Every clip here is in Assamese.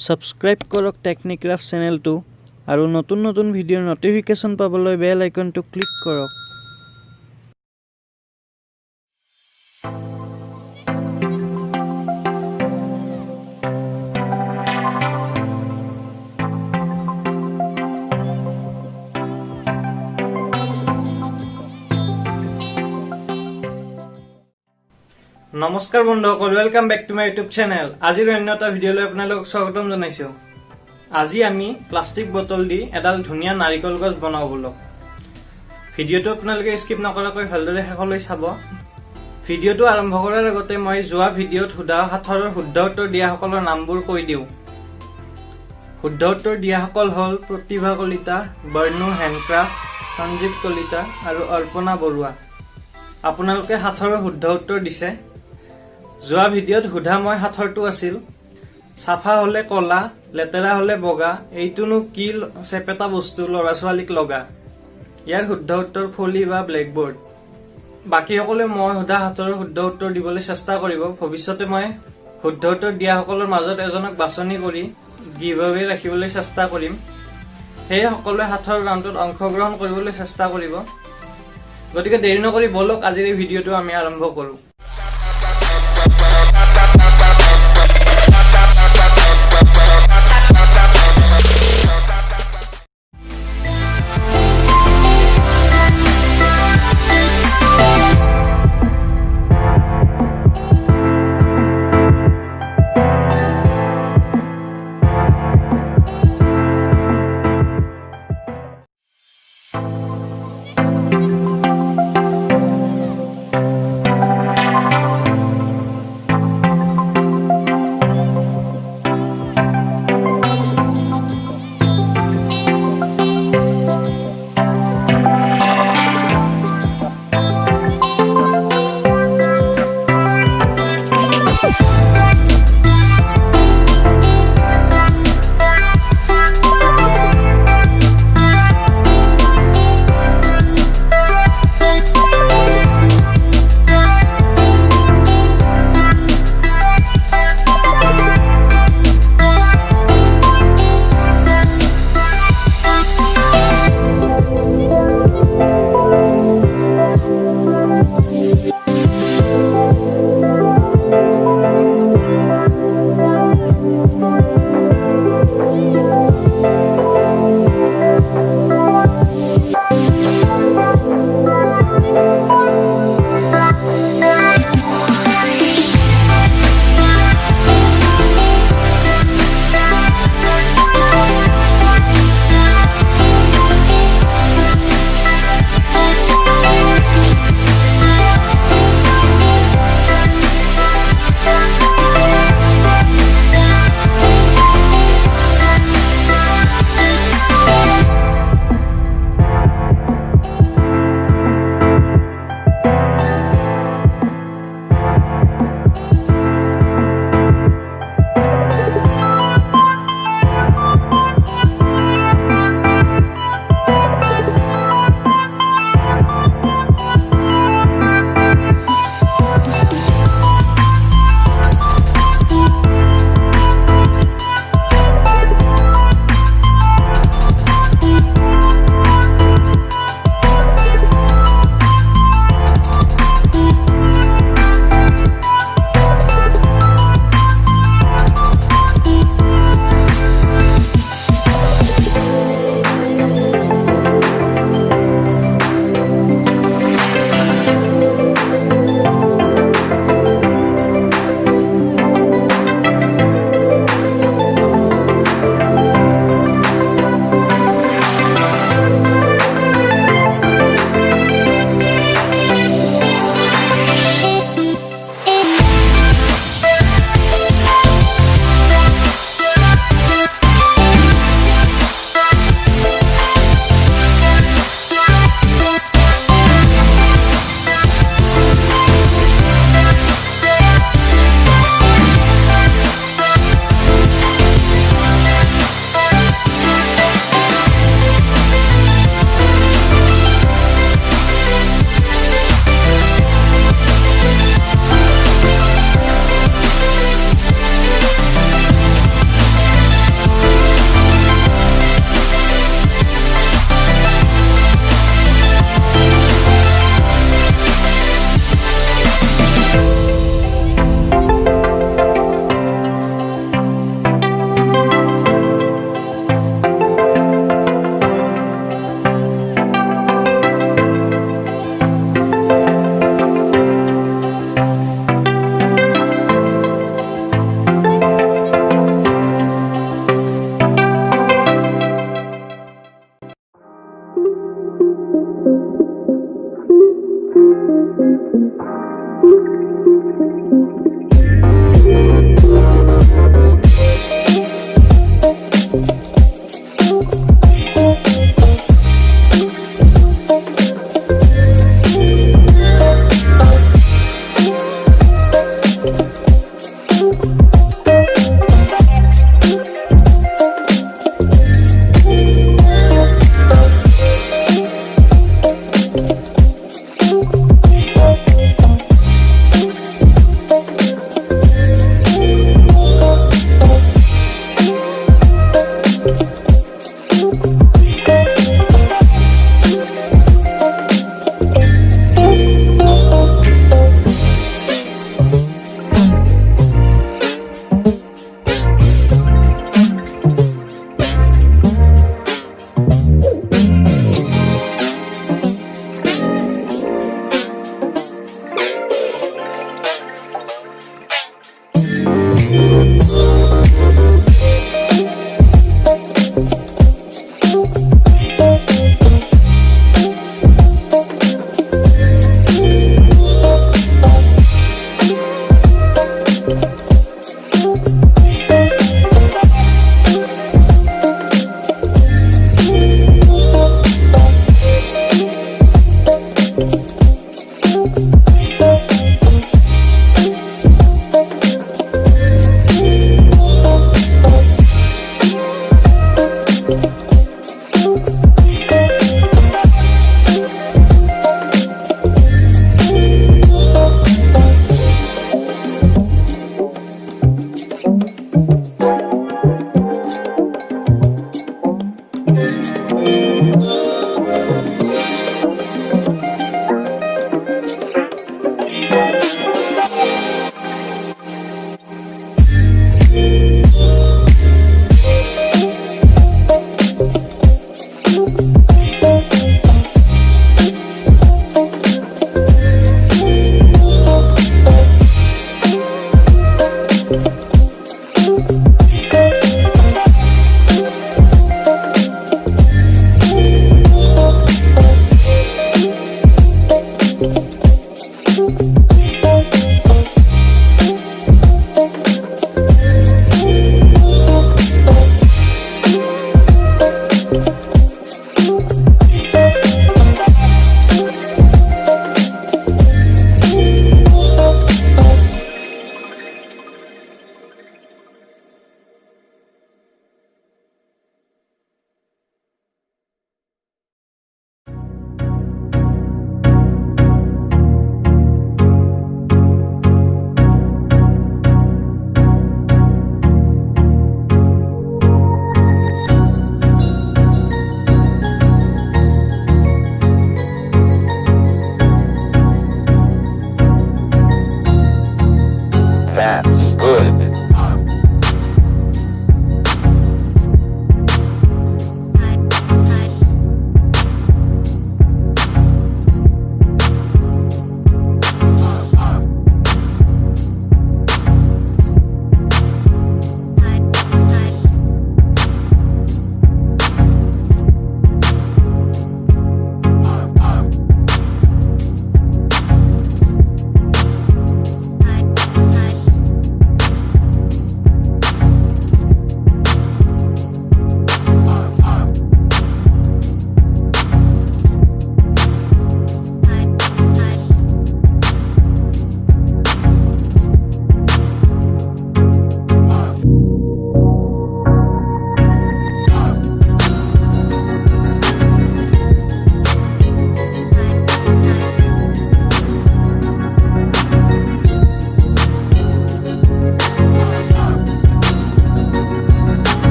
সাবস্ক্ৰাইব কৰক টেকনিক্ৰাফ্ট চেনেলটো আৰু নতুন নতুন ভিডিঅ'ৰ নটিফিকেশ্যন পাবলৈ বেল আইকনটো ক্লিক কৰক। নমস্কাৰ বন্ধুসকল, welcome back to my YouTube channel. আজিৰ অন্য এটা ভিডিঅ'লৈ আপোনালোকক স্বাগতম জনাইছো। আজি আমি প্লাষ্টিক বটল দি এডাল ধুনীয়া নাৰিকল গছ বনাও বলক। ভিডিঅ'টো আপোনালোকে স্কিপ নকৰাকৈ ভালদৰে শেষলৈ চাব। ভিডিঅ'টো আৰম্ভ কৰাৰ আগতে মই যোৱা ভিডিঅ'ত সোধা সাঁথৰৰ শুদ্ধ উত্তৰ দিয়াসকলৰ নামবোৰ কৈ দিওঁ। শুদ্ধ উত্তৰ দিয়াসকল হ'ল প্ৰতিভা কলিতা, বৰ্ণু হেণ্ডক্ৰাফ্ট, সঞ্জীৱ কলিতা আৰু অৰ্পণা বৰুৱা। আপোনালোকে সাঁথৰৰ শুদ্ধ উত্তৰ দিছে। যোৱা ভিডিঅ'ত সোধা মই সাঁথৰটো আছিল চাফা হলে কলা, লেতেৰা হলে বগা, এইটোনো কি চেপেটা বস্তু ল'ৰা ছোৱালীক লগা। ইয়াৰ শুদ্ধ উত্তৰ ফলি বা ব্লেকবোৰ্ড। বাকীসকলে মই সোধা সাঁথৰৰ শুদ্ধ উত্তৰ দিবলৈ চেষ্টা কৰিব। ভৱিষ্যতে মই শুদ্ধ উত্তৰ দিয়াসকলৰ মাজত এজনক বাছনি কৰি গিভএৱে ৰাখিবলৈ চেষ্টা কৰিম। সেয়ে সকলোৱে সাঁথৰ ৰাউণ্ডত অংশগ্ৰহণ কৰিবলৈ চেষ্টা কৰিব। গতিকে দেৰি নকৰি বলক আজিৰ এই ভিডিঅ'টো আমি আৰম্ভ কৰোঁ।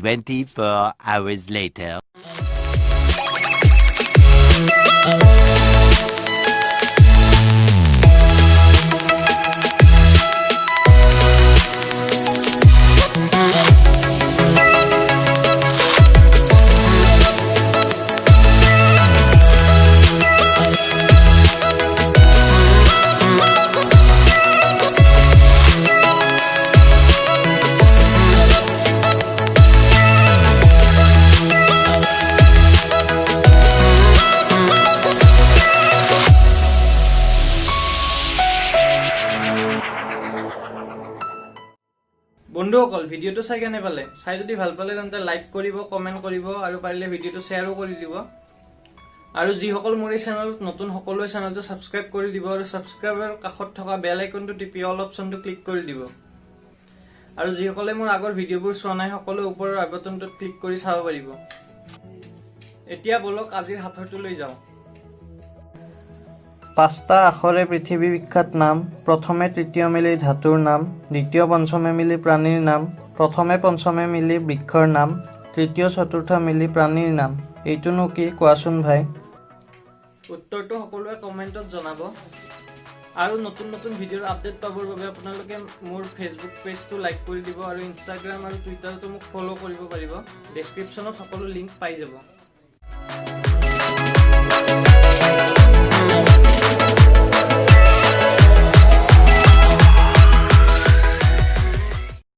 24 hours later. বন্ধুসকল ভিডিওটো চাই কেনে পালে চাই যদি ভাল পালে তেন্তে লাইক কৰিব কমেন্ট কৰিব আৰু পাৰিলে ভিডিওটো শ্বেয়াৰো কৰি দিব আৰু যিসকল মোৰ এই চেনেলত নতুন সকলোৱে চেনেলটো সাবস্ক্ৰাইব কৰি দিব আৰু সাবস্ক্ৰাইবৰ কাষত থকা বেল আইকনটো টিপি অল অপচনটো ক্লিক কৰি দিব আৰু যিসকলে মোৰ আগৰ ভিডিওবোৰ চোৱা নাই সকলো ওপৰৰ আই বাটনটোত ক্লিক কৰি চাব পাৰিব এতিয়া বলক আজিৰ হাতৰটো লৈ যাও পাঁচটা আখৰে পৃথিৱী বিখ্যাত নাম প্ৰথমে তৃতীয় মিলি ধাতুৰ নাম দ্বিতীয় পঞ্চমে মিলি প্ৰাণীৰ নাম প্ৰথমে পঞ্চমে মিলি বৃক্ষৰ নাম তৃতীয় চতুৰ্থ মিলি প্ৰাণীৰ নাম এইটোনো কি কোৱাচোন ভাই উত্তৰটো সকলোৱে কমেন্টত জনাব আৰু নতুন নতুন ভিডিওৰ আপডেট পাবৰ বাবে আপোনালোকে মোৰ ফেসবুক পেজটো লাইক কৰি দিব আৰু ইনষ্টাগ্ৰাম আৰু টুইটাৰটো মোক ফলো কৰিব পাৰিব ডেসক্ৰিপচনত সকলো লিংক পাই যাব